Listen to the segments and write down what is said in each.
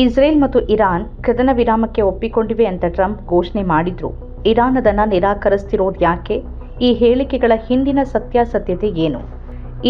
Israel ಮತ್ತು Iran ಕದನ ವಿರಾಮಕ್ಕೆ ಒಪ್ಪಿಕೊಂಡಿವೆ ಅಂತ ಟ್ರಂಪ್ ಘೋಷಣೆ ಮಾಡಿದ್ರು. ಇರಾನ್ ಅದನ್ನು ನಿರಾಕರಿಸ್ತಿರೋದು ಯಾಕೆ? ಈ ಹೇಳಿಕೆಗಳ ಹಿಂದಿನ ಸತ್ಯಾಸತ್ಯತೆ ಏನು?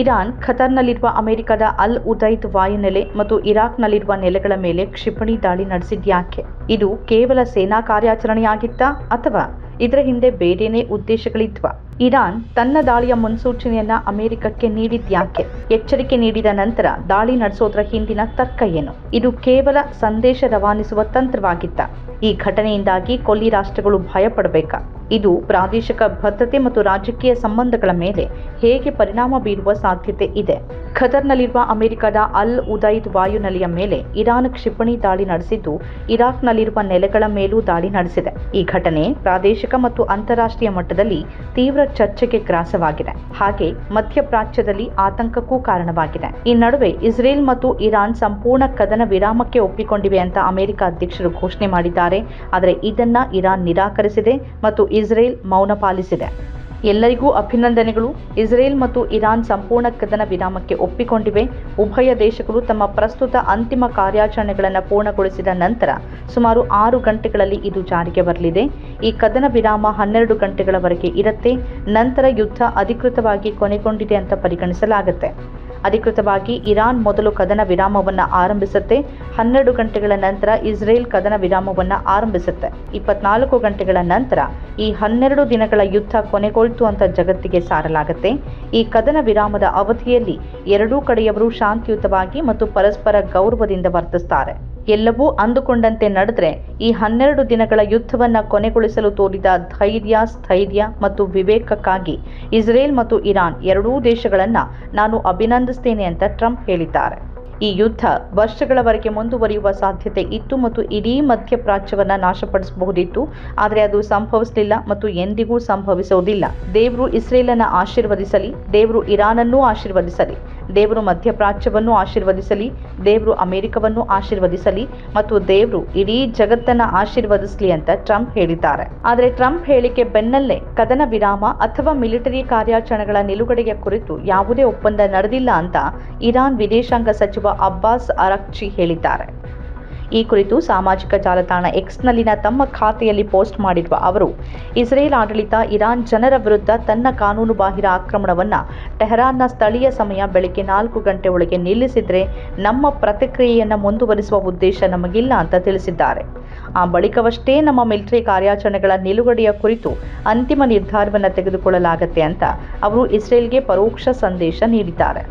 ಇರಾನ್ ಖತರ್ನಲ್ಲಿರುವ ಅಮೆರಿಕದ ಅಲ್ ಉದೈದ್ ವಾಯುನೆಲೆ ಮತ್ತು ಇರಾಕ್ನಲ್ಲಿರುವ ನೆಲೆಗಳ ಮೇಲೆ ಕ್ಷಿಪಣಿ ದಾಳಿ ನಡೆಸಿದ್ಯಾಕೆ? ಇದು ಕೇವಲ ಸೇನಾ ಕಾರ್ಯಾಚರಣೆಯಾಗಿತ್ತಾ ಅಥವಾ ಇದರ ಹಿಂದೆ ಬೇರೆನೇ ಉದ್ದೇಶಗಳಿದ್ವಾ? ಇರಾನ್ ತನ್ನ ದಾಳಿಯ ಮುನ್ಸೂಚನೆಯನ್ನ ಅಮೆರಿಕಕ್ಕೆ ನೀಡಿದ್ಯಾಕೆ? ಎಚ್ಚರಿಕೆ ನೀಡಿದ ನಂತರ ದಾಳಿ ನಡೆಸೋದ್ರ ಹಿಂದಿನ ತರ್ಕ ಏನು? ಇದು ಕೇವಲ ಸಂದೇಶ ರವಾನಿಸುವ ತಂತ್ರವಾಗಿತ್ತಾ? ಈ ಘಟನೆಯಿಂದಾಗಿ ಕೊಲ್ಲಿ ರಾಷ್ಟ್ರಗಳು ಭಯಪಡಬೇಕಾ? ಇದು ಪ್ರಾದೇಶಿಕ ಭದ್ರತೆ ಮತ್ತು ರಾಜಕೀಯ ಸಂಬಂಧಗಳ ಮೇಲೆ ಹೇಗೆ ಪರಿಣಾಮ ಬೀರುವ ಸಾಧ್ಯತೆ ಇದೆ? ಖತರ್ನಲ್ಲಿರುವ ಅಮೆರಿಕದ ಅಲ್ ಉದೈದ್ ವಾಯುನೆಲೆಯ ಮೇಲೆ ಇರಾನ್ ಕ್ಷಿಪಣಿ ದಾಳಿ ನಡೆಸಿದ್ದು, ಇರಾಕ್ನಲ್ಲಿರುವ ನೆಲೆಗಳ ಮೇಲೂ ದಾಳಿ ನಡೆಸಿದೆ. ಈ ಘಟನೆ ಪ್ರಾದೇಶಿಕ ಮತ್ತು ಅಂತಾರಾಷ್ಟ್ರೀಯ ಮಟ್ಟದಲ್ಲಿ ತೀವ್ರ ಚರ್ಚೆಗೆ ಗ್ರಾಸವಾಗಿದೆ. ಹಾಗೆ ಮಧ್ಯಪ್ರಾಚ್ಯದಲ್ಲಿ ಆತಂಕಕ್ಕೂ ಕಾರಣವಾಗಿದೆ. ಈ ನಡುವೆ ಇಸ್ರೇಲ್ ಮತ್ತು ಇರಾನ್ ಸಂಪೂರ್ಣ ಕದನ ವಿರಾಮಕ್ಕೆ ಒಪ್ಪಿಕೊಂಡಿವೆ ಅಂತ ಅಮೆರಿಕ ಅಧ್ಯಕ್ಷರು ಘೋಷಣೆ ಮಾಡಿದ್ದಾರೆ. ಆದರೆ ಇದನ್ನ ಇರಾನ್ ನಿರಾಕರಿಸಿದೆ ಮತ್ತು ಇಸ್ರೇಲ್ ಮೌನ ಪಾಲಿಸಿದೆ. ಎಲ್ಲರಿಗೂ ಅಭಿನಂದನೆಗಳು. ಇಸ್ರೇಲ್ ಮತ್ತು ಇರಾನ್ ಸಂಪೂರ್ಣ ಕದನ ವಿರಾಮಕ್ಕೆ ಒಪ್ಪಿಕೊಂಡಿವೆ. ಉಭಯ ದೇಶಗಳು ತಮ್ಮ ಪ್ರಸ್ತುತ ಅಂತಿಮ ಕಾರ್ಯಾಚರಣೆಗಳನ್ನು ಪೂರ್ಣಗೊಳಿಸಿದ ನಂತರ ಸುಮಾರು 6 ಗಂಟೆಗಳಲ್ಲಿ ಇದು ಜಾರಿಗೆ ಬರಲಿದೆ. ಈ ಕದನ ವಿರಾಮ 12 ಗಂಟೆಗಳವರೆಗೆ ಇರುತ್ತೆ. ನಂತರ ಯುದ್ಧ ಅಧಿಕೃತವಾಗಿ ಕೊನೆಗೊಂಡಿದೆ ಅಂತ ಪರಿಗಣಿಸಲಾಗುತ್ತೆ. ಅಧಿಕೃತವಾಗಿ ಇರಾನ್ ಮೊದಲು ಕದನ ವಿರಾಮವನ್ನು ಆರಂಭಿಸುತ್ತೆ. 12 ಗಂಟೆಗಳ ನಂತರ ಇಸ್ರೇಲ್ ಕದನ ವಿರಾಮವನ್ನು ಆರಂಭಿಸುತ್ತೆ. 24 ಗಂಟೆಗಳ ನಂತರ ಈ 12 ದಿನಗಳ ಯುದ್ಧ ಕೊನೆಗೊಳ್ತು ಅಂತ ಜಗತ್ತಿಗೆ ಸಾರಲಾಗುತ್ತೆ. ಈ ಕದನ ವಿರಾಮದ ಅವಧಿಯಲ್ಲಿ ಎರಡೂ ಕಡೆಯವರು ಶಾಂತಿಯುತವಾಗಿ ಮತ್ತು ಪರಸ್ಪರ ಗೌರವದಿಂದ ವರ್ತಿಸ್ತಾರೆ. ಎಲ್ಲವೂ ಅಂದುಕೊಂಡಂತೆ ನಡೆದ್ರೆ ಈ 12 ದಿನಗಳ ಯುದ್ಧವನ್ನು ಕೊನೆಗೊಳಿಸಲು ತೋರಿದ ಧೈರ್ಯ, ಸ್ಥೈರ್ಯ ಮತ್ತು ವಿವೇಕಕ್ಕಾಗಿ ಇಸ್ರೇಲ್ ಮತ್ತು ಇರಾನ್ ಎರಡೂ ದೇಶಗಳನ್ನು ನಾನು ಅಭಿನಂದಿಸ್ತೇನೆ ಅಂತ ಟ್ರಂಪ್ ಹೇಳಿದ್ದಾರೆ. ಈ ಯುದ್ಧ ವರ್ಷಗಳವರೆಗೆ ಮುಂದುವರಿಯುವ ಸಾಧ್ಯತೆ ಇತ್ತು ಮತ್ತು ಇಡೀ ಮಧ್ಯಪ್ರಾಚ್ಯವನ್ನು ನಾಶಪಡಿಸಬಹುದಿತ್ತು. ಆದರೆ ಅದು ಸಂಭವಿಸಲಿಲ್ಲ ಮತ್ತು ಎಂದಿಗೂ ಸಂಭವಿಸುವುದಿಲ್ಲ. ದೇವರು ಇಸ್ರೇಲನ್ನು ಆಶೀರ್ವದಿಸಲಿ, ದೇವರು ಇರಾನನ್ನೂ ಆಶೀರ್ವದಿಸಲಿ, ದೇವರು ಮಧ್ಯಪ್ರಾಚ್ಯವನ್ನು ಆಶೀರ್ವದಿಸಲಿ, ದೇವರು ಅಮೆರಿಕವನ್ನು ಆಶೀರ್ವದಿಸಲಿ ಮತ್ತು ದೇವರು ಇಡೀ ಜಗತ್ತನ್ನು ಆಶೀರ್ವದಿಸಲಿ ಅಂತ ಟ್ರಂಪ್ ಹೇಳಿದ್ದಾರೆ. ಆದರೆ ಟ್ರಂಪ್ ಹೇಳಿಕೆ ಬೆನ್ನಲ್ಲೇ ಕದನ ವಿರಾಮ ಅಥವಾ ಮಿಲಿಟರಿ ಕಾರ್ಯಾಚರಣೆಗಳ ನಿಲುಗಡೆಯ ಕುರಿತು ಯಾವುದೇ ಒಪ್ಪಂದ ನಡೆದಿಲ್ಲ ಅಂತ ಇರಾನ್ ವಿದೇಶಾಂಗ ಸಚಿವ ಅಬ್ಬಾಸ್ ಅರಾಕ್ಚಿ ಹೇಳಿದ್ದಾರೆ. ಈ ಕುರಿತು ಸಾಮಾಜಿಕ ಜಾಲತಾಣ ಎಕ್ಸ್ನಲ್ಲಿನ ತಮ್ಮ ಖಾತೆಯಲ್ಲಿ ಪೋಸ್ಟ್ ಮಾಡಿರುವ ಅವರು, ಇಸ್ರೇಲ್ ಆಡಳಿತ ಇರಾನ್ ಜನರ ವಿರುದ್ಧ ತನ್ನ ಕಾನೂನುಬಾಹಿರ ಆಕ್ರಮಣವನ್ನು ಟೆಹರಾನ್ನ ಸ್ಥಳೀಯ ಸಮಯ ಬೆಳಗ್ಗೆ 4 ಗಂಟೆ ಒಳಗೆ ನಿಲ್ಲಿಸಿದರೆ ನಮ್ಮ ಪ್ರತಿಕ್ರಿಯೆಯನ್ನು ಮುಂದುವರಿಸುವ ಉದ್ದೇಶ ನಮಗಿಲ್ಲ ಅಂತ ತಿಳಿಸಿದ್ದಾರೆ. ಆ ಬಳಿಕವಷ್ಟೇ ನಮ್ಮ ಮಿಲಿಟರಿ ಕಾರ್ಯಾಚರಣೆಗಳ ನಿಲುಗಡೆಯ ಕುರಿತು ಅಂತಿಮ ನಿರ್ಧಾರವನ್ನು ತೆಗೆದುಕೊಳ್ಳಲಾಗುತ್ತೆ ಅಂತ ಅವರು ಇಸ್ರೇಲ್ಗೆ ಪರೋಕ್ಷ ಸಂದೇಶ ನೀಡಿದ್ದಾರೆ.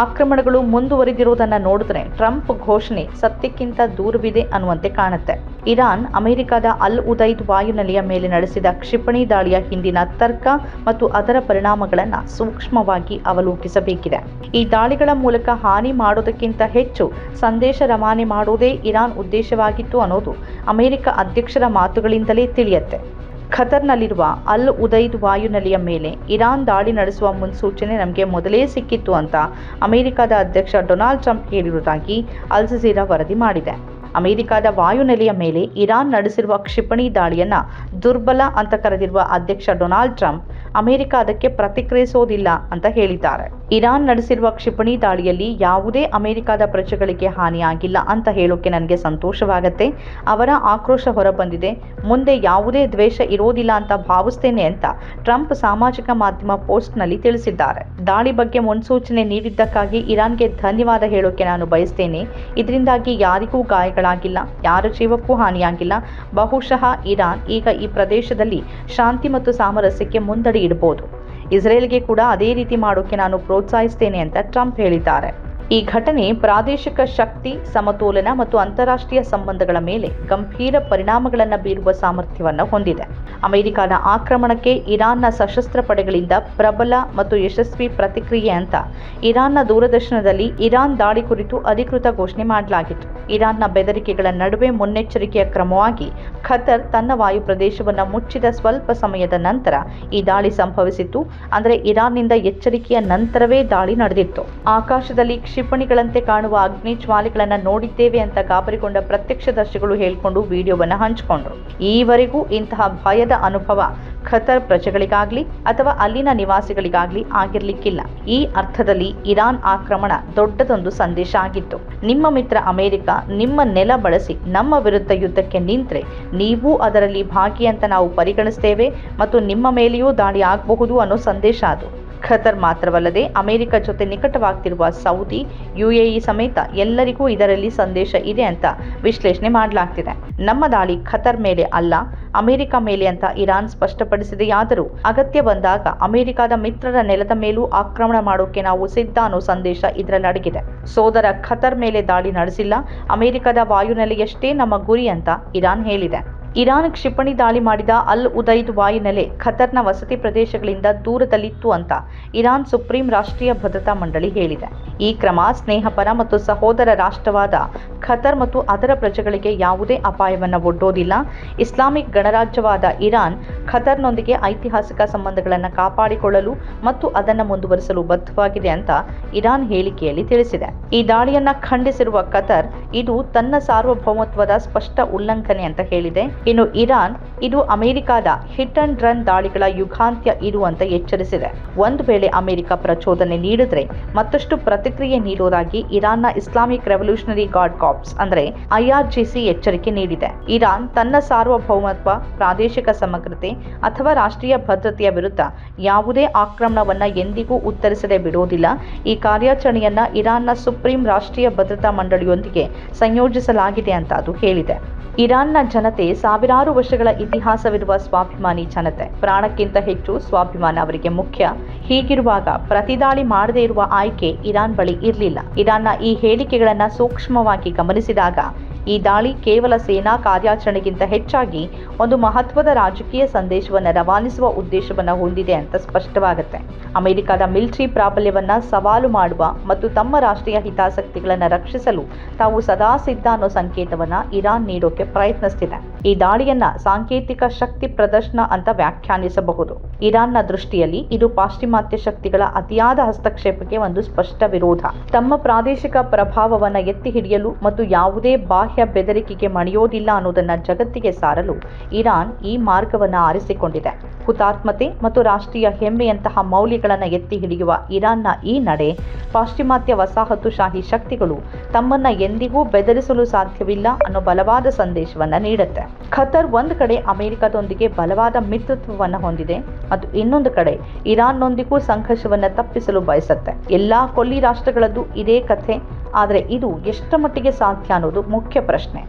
ಆಕ್ರಮಣಗಳು ಮುಂದುವರಿದಿರುವುದನ್ನು ನೋಡಿದ್ರೆ ಟ್ರಂಪ್ ಘೋಷಣೆ ಸತ್ಯಕ್ಕಿಂತ ದೂರವಿದೆ ಅನ್ನುವಂತೆ ಕಾಣುತ್ತೆ. ಇರಾನ್ ಅಮೆರಿಕದ ಅಲ್ ಉದೈದ್ ವಾಯುನೆಲೆಯ ಮೇಲೆ ನಡೆಸಿದ ಕ್ಷಿಪಣಿ ದಾಳಿಯ ಹಿಂದಿನ ತರ್ಕ ಮತ್ತು ಅದರ ಪರಿಣಾಮಗಳನ್ನು ಸೂಕ್ಷ್ಮವಾಗಿ ಅವಲೋಕಿಸಬೇಕಿದೆ. ಈ ದಾಳಿಗಳ ಮೂಲಕ ಹಾನಿ ಮಾಡೋದಕ್ಕಿಂತ ಹೆಚ್ಚು ಸಂದೇಶ ರವಾನೆ ಮಾಡೋದೇ ಇರಾನ್ ಉದ್ದೇಶವಾಗಿತ್ತು ಅನ್ನೋದು ಅಮೆರಿಕ ಅಧ್ಯಕ್ಷರ ಮಾತುಗಳಿಂದಲೇ ತಿಳಿಯುತ್ತೆ. ಖತರ್ನಲ್ಲಿರುವ ಅಲ್ ಉದೈದ್ ವಾಯುನೆಲೆಯ ಮೇಲೆ ಇರಾನ್ ದಾಳಿ ನಡೆಸುವ ಮುನ್ಸೂಚನೆ ನಮಗೆ ಮೊದಲೇ ಸಿಕ್ಕಿತ್ತು ಅಂತ ಅಮೆರಿಕದ ಅಧ್ಯಕ್ಷ ಡೊನಾಲ್ಡ್ ಟ್ರಂಪ್ ಹೇಳಿರುವುದಾಗಿ ಅಲ್ ಜಜೀರಾ ವರದಿ ಮಾಡಿದೆ. ಅಮೆರಿಕದ ವಾಯುನೆಲೆಯ ಮೇಲೆ ಇರಾನ್ ನಡೆಸಿರುವ ಕ್ಷಿಪಣಿ ದಾಳಿಯನ್ನು ದುರ್ಬಲ ಅಂತ ಕರೆದಿರುವ ಅಧ್ಯಕ್ಷ ಡೊನಾಲ್ಡ್ ಟ್ರಂಪ್ ಅಮೆರಿಕ ಅದಕ್ಕೆ ಪ್ರತಿಕ್ರಿಯಿಸೋದಿಲ್ಲ ಅಂತ ಹೇಳಿದ್ದಾರೆ. ಇರಾನ್ ನಡೆಸಿರುವ ಕ್ಷಿಪಣಿ ದಾಳಿಯಲ್ಲಿ ಯಾವುದೇ ಅಮೆರಿಕದ ಪ್ರಜೆಗಳಿಗೆ ಹಾನಿಯಾಗಿಲ್ಲ ಅಂತ ಹೇಳೋಕೆ ನನಗೆ ಸಂತೋಷವಾಗುತ್ತೆ. ಅವರ ಆಕ್ರೋಶ ಹೊರಬಂದಿದೆ. ಮುಂದೆ ಯಾವುದೇ ದ್ವೇಷ ಇರೋದಿಲ್ಲ ಅಂತ ಭಾವಿಸ್ತೇನೆ ಅಂತ ಟ್ರಂಪ್ ಸಾಮಾಜಿಕ ಮಾಧ್ಯಮ ಪೋಸ್ಟ್ನಲ್ಲಿ ತಿಳಿಸಿದ್ದಾರೆ. ದಾಳಿ ಬಗ್ಗೆ ಮುನ್ಸೂಚನೆ ನೀಡಿದ್ದಕ್ಕಾಗಿ ಇರಾನ್ಗೆ ಧನ್ಯವಾದ ಹೇಳೋಕೆ ನಾನು ಬಯಸ್ತೇನೆ. ಇದರಿಂದಾಗಿ ಯಾರಿಗೂ ಗಾಯಗಳಾಗಿಲ್ಲ, ಯಾರ ಜೀವಕ್ಕೂ ಹಾನಿಯಾಗಿಲ್ಲ. ಬಹುಶಃ ಇರಾನ್ ಈಗ ಈ ಪ್ರದೇಶದಲ್ಲಿ ಶಾಂತಿ ಮತ್ತು ಸಾಮರಸ್ಯಕ್ಕೆ ಮುಂದಡಿ ಇಡಬಹುದು. ಇಸ್ರೇಲ್ಗೆ ಕೂಡ ಅದೇ ರೀತಿ ಮಾಡೋಕೆ ನಾನು ಪ್ರೋತ್ಸಾಹಿಸ್ತೇನೆ ಅಂತ ಟ್ರಂಪ್ ಹೇಳಿದ್ದಾರೆ. ಈ ಘಟನೆ ಪ್ರಾದೇಶಿಕ ಶಕ್ತಿ ಸಮತೋಲನ ಮತ್ತು ಅಂತಾರಾಷ್ಟ್ರೀಯ ಸಂಬಂಧಗಳ ಮೇಲೆ ಗಂಭೀರ ಪರಿಣಾಮಗಳನ್ನು ಬೀರುವ ಸಾಮರ್ಥ್ಯವನ್ನು ಹೊಂದಿದೆ. ಅಮೆರಿಕದ ಆಕ್ರಮಣಕ್ಕೆ ಇರಾನ್ನ ಸಶಸ್ತ್ರ ಪಡೆಗಳಿಂದ ಪ್ರಬಲ ಮತ್ತು ಯಶಸ್ವಿ ಪ್ರತಿಕ್ರಿಯೆ ಅಂತ ಇರಾನ್ನ ದೂರದರ್ಶನದಲ್ಲಿ ಇರಾನ್ ದಾಳಿ ಕುರಿತು ಅಧಿಕೃತ ಘೋಷಣೆ ಮಾಡಲಾಗಿತ್ತು. ಇರಾನ್ನ ಬೆದರಿಕೆಗಳ ನಡುವೆ ಮುನ್ನೆಚ್ಚರಿಕೆಯ ಕ್ರಮವಾಗಿ ಖತರ್ ತನ್ನ ವಾಯು ಪ್ರದೇಶವನ್ನು ಮುಚ್ಚಿದ ಸ್ವಲ್ಪ ಸಮಯದ ನಂತರ ಈ ದಾಳಿ ಸಂಭವಿಸಿತ್ತು. ಅಂದರೆ ಇರಾನ್ನಿಂದ ಎಚ್ಚರಿಕೆಯ ನಂತರವೇ ದಾಳಿ ನಡೆದಿತ್ತು. ಆಕಾಶದಲ್ಲಿ ಕ್ಷಿಪಣಿಗಳಂತೆ ಕಾಣುವ ಅಗ್ನಿ ಜ್ವಾಲೆಗಳನ್ನು ನೋಡಿದ್ದೇವೆ ಅಂತ ಗಾಬರಿಗೊಂಡ ಪ್ರತ್ಯಕ್ಷದರ್ಶಿಗಳು ಹೇಳಿಕೊಂಡು ವಿಡಿಯೋವನ್ನು ಹಂಚಿಕೊಂಡ್ರು. ಈವರೆಗೂ ಇಂತಹ ಭಯದ ಅನುಭವ ಖತರ್ ಪ್ರಜೆಗಳಿಗಾಗ್ಲಿ ಅಥವಾ ಅಲ್ಲಿನ ನಿವಾಸಿಗಳಿಗಾಗ್ಲಿ ಆಗಿರ್ಲಿಕ್ಕಿಲ್ಲ. ಈ ಅರ್ಥದಲ್ಲಿ ಇರಾನ್ ಆಕ್ರಮಣ ದೊಡ್ಡದೊಂದು ಸಂದೇಶ ಆಗಿತ್ತು. ನಿಮ್ಮ ಮಿತ್ರ ಅಮೆರಿಕ ನಿಮ್ಮ ನೆಲ ಬಳಸಿ ನಮ್ಮ ವಿರುದ್ಧ ಯುದ್ಧಕ್ಕೆ ನಿಂತ್ರೆ ನೀವು ಅದರಲ್ಲಿ ಭಾಗಿ ಅಂತ ನಾವು ಪರಿಗಣಿಸ್ತೇವೆ ಮತ್ತು ನಿಮ್ಮ ಮೇಲೆಯೂ ದಾಳಿ ಆಗಬಹುದು ಅನ್ನೋ ಸಂದೇಶ ಅದು. ಖತರ್ ಮಾತ್ರವಲ್ಲದೆ ಅಮೆರಿಕ ಜೊತೆ ನಿಕಟವಾಗ್ತಿರುವ ಸೌದಿ, UAE ಸಮೇತ ಎಲ್ಲರಿಗೂ ಇದರಲ್ಲಿ ಸಂದೇಶ ಇದೆ ಅಂತ ವಿಶ್ಲೇಷಣೆ ಮಾಡಲಾಗ್ತಿದೆ. ನಮ್ಮ ದಾಳಿ ಖತರ್ ಮೇಲೆ ಅಲ್ಲ, ಅಮೆರಿಕ ಮೇಲೆ ಅಂತ ಇರಾನ್ ಸ್ಪಷ್ಟಪಡಿಸಿದೆಯಾದರೂ ಅಗತ್ಯ ಬಂದಾಗ ಅಮೆರಿಕದ ಮಿತ್ರರ ನೆಲದ ಮೇಲೂ ಆಕ್ರಮಣ ಮಾಡೋಕೆ ನಾವು ಸಿದ್ಧ ಅನ್ನೋ ಸಂದೇಶ ಇದರಲ್ಲಿ ಅಡಗಿದೆ. ಸೋದರ ಖತರ್ ಮೇಲೆ ದಾಳಿ ನಡೆಸಿಲ್ಲ, ಅಮೆರಿಕದ ವಾಯುನೆಲೆಯಷ್ಟೇ ನಮ್ಮ ಗುರಿ ಅಂತ ಇರಾನ್ ಹೇಳಿದೆ. ಇರಾನ್ ಕ್ಷಿಪಣಿ ದಾಳಿ ಮಾಡಿದ ಅಲ್ ಉದೈದ್ ವಾಯುನೆಲೆ ಖತರ್ನ ವಸತಿ ಪ್ರದೇಶಗಳಿಂದ ದೂರದಲ್ಲಿತ್ತು ಅಂತ ಇರಾನ್ ಸುಪ್ರೀಂ ರಾಷ್ಟ್ರೀಯ ಭದ್ರತಾ ಮಂಡಳಿ ಹೇಳಿದೆ. ಈ ಕ್ರಮ ಸ್ನೇಹಪರ ಮತ್ತು ಸಹೋದರ ರಾಷ್ಟ್ರವಾದ ಖತರ್ ಮತ್ತು ಅದರ ಪ್ರಜೆಗಳಿಗೆ ಯಾವುದೇ ಅಪಾಯವನ್ನು ಒಡ್ಡೋದಿಲ್ಲ. ಇಸ್ಲಾಮಿಕ್ ಗಣರಾಜ್ಯವಾದ ಇರಾನ್ ಖತರ್ನೊಂದಿಗೆ ಐತಿಹಾಸಿಕ ಸಂಬಂಧಗಳನ್ನು ಕಾಪಾಡಿಕೊಳ್ಳಲು ಮತ್ತು ಅದನ್ನು ಮುಂದುವರಿಸಲು ಬದ್ಧವಾಗಿದೆ ಅಂತ ಇರಾನ್ ಹೇಳಿಕೆಯಲ್ಲಿ ತಿಳಿಸಿದೆ. ಈ ದಾಳಿಯನ್ನ ಖಂಡಿಸಿರುವ ಖತರ್ ಇದು ತನ್ನ ಸಾರ್ವಭೌಮತ್ವದ ಸ್ಪಷ್ಟ ಉಲ್ಲಂಘನೆ ಅಂತ ಹೇಳಿದೆ. ಇನ್ನು ಇರಾನ್ ಇದು ಅಮೆರಿಕದ ಹಿಟ್ ಅಂಡ್ ರನ್ ದಾಳಿಗಳ ಯುಗಾಂತ್ಯ ಇದು ಅಂತ ಎಚ್ಚರಿಸಿದೆ. ಒಂದು ವೇಳೆ ಅಮೆರಿಕ ಪ್ರಚೋದನೆ ನೀಡಿದ್ರೆ ಮತ್ತಷ್ಟು ಪ್ರತಿಕ್ರಿಯೆ ನೀಡುವುದಾಗಿ ಇರಾನ್ನ ಇಸ್ಲಾಮಿಕ್ ರೆವಲ್ಯೂಷನರಿ ಗಾರ್ಡ್ ಕಾರ್ಪ್ಸ್ ಅಂದ್ರೆ IRGC ಎಚ್ಚರಿಕೆ ನೀಡಿದೆ. ಇರಾನ್ ತನ್ನ ಸಾರ್ವಭೌಮತ್ವ, ಪ್ರಾದೇಶಿಕ ಸಮಗ್ರತೆ ಅಥವಾ ರಾಷ್ಟ್ರೀಯ ಭದ್ರತೆಯ ವಿರುದ್ಧ ಯಾವುದೇ ಆಕ್ರಮಣವನ್ನ ಎಂದಿಗೂ ಉತ್ತರಿಸದೆ ಬಿಡುವುದಿಲ್ಲ. ಈ ಕಾರ್ಯಾಚರಣೆಯನ್ನ ಇರಾನ್ನ ಸುಪ್ರೀಂ ರಾಷ್ಟ್ರೀಯ ಭದ್ರತಾ ಮಂಡಳಿಯೊಂದಿಗೆ ಸಂಯೋಜಿಸಲಾಗಿದೆ ಅಂತ ಅದು ಹೇಳಿದೆ. ಇರಾನ್ನ ಜನತೆ ಸಾವಿರಾರು ವರ್ಷಗಳ ಇತಿಹಾಸವಿರುವ ಸ್ವಾಭಿಮಾನಿ ಜನತೆ. ಪ್ರಾಣಕ್ಕಿಂತ ಹೆಚ್ಚು ಸ್ವಾಭಿಮಾನ ಅವರಿಗೆ ಮುಖ್ಯ. ಹೀಗಿರುವಾಗ ಪ್ರತಿದಾಳಿ ಮಾಡದೇ ಇರುವ ಆಯ್ಕೆ ಇರಾನ್ ಬಳಿ ಇರಲಿಲ್ಲ. ಇರಾನ್ನ ಈ ಹೇಳಿಕೆಗಳನ್ನು ಸೂಕ್ಷ್ಮವಾಗಿ ಗಮನಿಸಿದಾಗ ಈ ದಾಳಿ ಕೇವಲ ಸೇನಾ ಕಾರ್ಯಾಚರಣೆಗಿಂತ ಹೆಚ್ಚಾಗಿ ಒಂದು ಮಹತ್ವದ ರಾಜಕೀಯ ಸಂದೇಶವನ್ನು ರವಾನಿಸುವ ಉದ್ದೇಶವನ್ನು ಹೊಂದಿದೆ ಅಂತ ಸ್ಪಷ್ಟವಾಗುತ್ತೆ. ಅಮೆರಿಕದ ಮಿಲಿಟರಿ ಪ್ರಾಬಲ್ಯವನ್ನ ಸವಾಲು ಮಾಡುವ ಮತ್ತು ತಮ್ಮ ರಾಷ್ಟ್ರೀಯ ಹಿತಾಸಕ್ತಿಗಳನ್ನು ರಕ್ಷಿಸಲು ತಾವು ಸದಾ ಸಿದ್ಧ ಅನ್ನೋ ಸಂಕೇತವನ್ನ ಇರಾನ್ ನೀಡೋಕೆ ಪ್ರಯತ್ನಿಸ್ತಿದೆ. ಈ ದಾಳಿಯನ್ನ ಸಾಂಕೇತಿಕ ಶಕ್ತಿ ಪ್ರದರ್ಶನ ಅಂತ ವ್ಯಾಖ್ಯಾನಿಸಬಹುದು. ಇರಾನ್ನ ದೃಷ್ಟಿಯಲ್ಲಿ ಇದು ಪಾಶ್ಚಿಮಾತ್ಯ ಶಕ್ತಿಗಳ ಅತಿಯಾದ ಹಸ್ತಕ್ಷೇಪಕ್ಕೆ ಒಂದು ಸ್ಪಷ್ಟ ವಿರೋಧ. ತಮ್ಮ ಪ್ರಾದೇಶಿಕ ಪ್ರಭಾವವನ್ನ ಎತ್ತಿ ಹಿಡಿಯಲು ಮತ್ತು ಯಾವುದೇ ಬಾಹ್ಯ ಬೆದರಿಕೆಗೆ ಮಣಿಯೋದಿಲ್ಲ ಅನ್ನೋದನ್ನ ಜಗತ್ತಿಗೆ ಸಾರಲು ಇರಾನ್ ಈ ಮಾರ್ಗವನ್ನು ಆರಿಸಿಕೊಂಡಿದೆ. ಹುತಾತ್ಮತೆ ಮತ್ತು ರಾಷ್ಟ್ರೀಯ ಹೆಮ್ಮೆಯಂತಹ ಮೌಲ್ಯಗಳನ್ನು ಎತ್ತಿ ಹಿಡಿಯುವ ಇರಾನ್ನ ಈ ನಡೆ ಪಾಶ್ಚಿಮಾತ್ಯ ವಸಾಹತುಶಾಹಿ ಶಕ್ತಿಗಳು ತಮ್ಮನ್ನ ಎಂದಿಗೂ ಬೆದರಿಸಲು ಸಾಧ್ಯವಿಲ್ಲ ಅನ್ನೋ ಬಲವಾದ ಸಂದೇಶವನ್ನ ನೀಡುತ್ತೆ. ಖತರ್ ಒಂದು ಕಡೆ ಅಮೆರಿಕದೊಂದಿಗೆ ಬಲವಾದ ಮಿತ್ರತ್ವವನ್ನು ಹೊಂದಿದೆ ಮತ್ತು ಇನ್ನೊಂದು ಕಡೆ ಇರಾನ್ನೊಂದಿಗೂ ಸಂಘರ್ಷವನ್ನು ತಪ್ಪಿಸಲು ಬಯಸುತ್ತೆ. ಎಲ್ಲಾ ಕೊಲ್ಲಿ ರಾಷ್ಟ್ರಗಳದ್ದು ಇದೇ ಕಥೆ. ಆದರೆ ಇದು ಎಷ್ಟರ ಮಟ್ಟಿಗೆ ಸಾಧ್ಯ ಅನ್ನೋದು ಮುಖ್ಯ ಪ್ರಶ್ನೆ.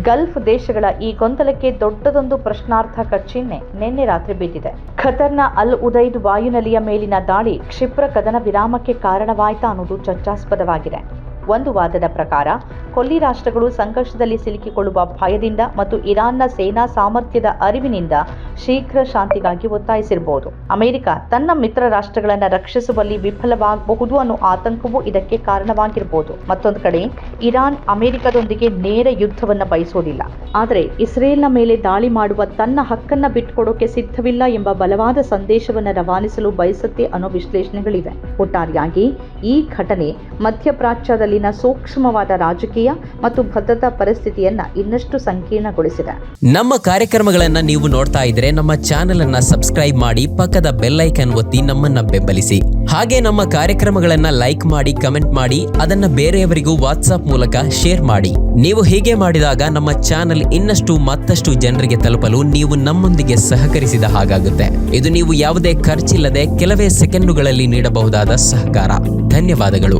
ಗಲ್ಫ್ ದೇಶಗಳ ಈ ಗೊಂದಲಕ್ಕೆ ದೊಡ್ಡದೊಂದು ಪ್ರಶ್ನಾರ್ಥಕ ಚಿಹ್ನೆ ನಿನ್ನೆ ರಾತ್ರಿ ಬಿದ್ದಿದೆ. ಖತರ್ನ ಅಲ್ ಉದೈದ್ ವಾಯುನೆಲೆಯ ಮೇಲಿನ ದಾಳಿ ಕ್ಷಿಪ್ರ ಕದನ ವಿರಾಮಕ್ಕೆ ಕಾರಣವಾಯ್ತಾ ಅನ್ನೋದು ಚರ್ಚಾಸ್ಪದವಾಗಿದೆ. ಒಂದು ವಾದದ ಪ್ರಕಾರ ಕೊಲ್ಲಿ ರಾಷ್ಟ್ರಗಳು ಸಂಘರ್ಷದಲ್ಲಿ ಸಿಲುಕಿಕೊಳ್ಳುವ ಭಯದಿಂದ ಮತ್ತು ಇರಾನ್ನ ಸೇನಾ ಸಾಮರ್ಥ್ಯದ ಅರಿವಿನಿಂದ ಶೀಘ್ರ ಶಾಂತಿಗಾಗಿ ಒತ್ತಾಯಿಸಿರಬಹುದು. ಅಮೆರಿಕ ತನ್ನ ಮಿತ್ರ ರಾಷ್ಟ್ರಗಳನ್ನು ರಕ್ಷಿಸುವಲ್ಲಿ ವಿಫಲವಾಗಬಹುದು ಅನ್ನೋ ಆತಂಕವೂ ಇದಕ್ಕೆ ಕಾರಣವಾಗಿರಬಹುದು. ಮತ್ತೊಂದು ಕಡೆ ಇರಾನ್ ಅಮೆರಿಕದೊಂದಿಗೆ ನೇರ ಯುದ್ಧವನ್ನು ಬಯಸೋದಿಲ್ಲ, ಆದರೆ ಇಸ್ರೇಲ್ನ ಮೇಲೆ ದಾಳಿ ಮಾಡುವ ತನ್ನ ಹಕ್ಕನ್ನು ಬಿಟ್ಟುಕೊಡೋಕೆ ಸಿದ್ಧವಿಲ್ಲ ಎಂಬ ಬಲವಾದ ಸಂದೇಶವನ್ನು ರವಾನಿಸಲು ಬಯಸುತ್ತೆ ಅನ್ನೋ ವಿಶ್ಲೇಷಣೆಗಳಿವೆ. ಒಟ್ಟಾರೆಯಾಗಿ ಈ ಘಟನೆ ಮಧ್ಯಪ್ರಾಚ್ಯದಲ್ಲಿ ಸೂಕ್ಷ್ಮವಾದ ರಾಜಕೀಯ ಮತ್ತು ಭದ್ರತಾ ಪರಿಸ್ಥಿತಿಯನ್ನ ಇನ್ನಷ್ಟು ಸಂಕೀರ್ಣಗೊಳಿಸಿದೆ. ನಮ್ಮ ಕಾರ್ಯಕ್ರಮಗಳನ್ನ ನೀವು ನೋಡ್ತಾ ಇದ್ರೆ ನಮ್ಮ ಚಾನೆಲ್ ಅನ್ನ ಸಬ್ಸ್ಕ್ರೈಬ್ ಮಾಡಿ, ಪಕ್ಕದ ಬೆಲ್ ಐಕಾನ್ ಒತ್ತಿ ನಮ್ಮನ್ನ ಬೆಂಬಲಿಸಿ. ಹಾಗೆ ನಮ್ಮ ಕಾರ್ಯಕ್ರಮಗಳನ್ನ ಲೈಕ್ ಮಾಡಿ, ಕಮೆಂಟ್ ಮಾಡಿ, ಅದನ್ನ ಬೇರೆಯವರಿಗೂ ವಾಟ್ಸ್ಆಪ್ ಮೂಲಕ ಶೇರ್ ಮಾಡಿ. ನೀವು ಹೀಗೆ ಮಾಡಿದಾಗ ನಮ್ಮ ಚಾನೆಲ್ ಇನ್ನಷ್ಟು ಮತ್ತಷ್ಟು ಜನರಿಗೆ ತಲುಪಲು ನೀವು ನಮ್ಮೊಂದಿಗೆ ಸಹಕರಿಸಿದ ಹಾಗಾಗುತ್ತೆ. ಇದು ನೀವು ಯಾವುದೇ ಖರ್ಚಿಲ್ಲದೆ ಕೆಲವೇ ಸೆಕೆಂಡುಗಳಲ್ಲಿ ನೀಡಬಹುದಾದ ಸಹಕಾರ. ಧನ್ಯವಾದಗಳು.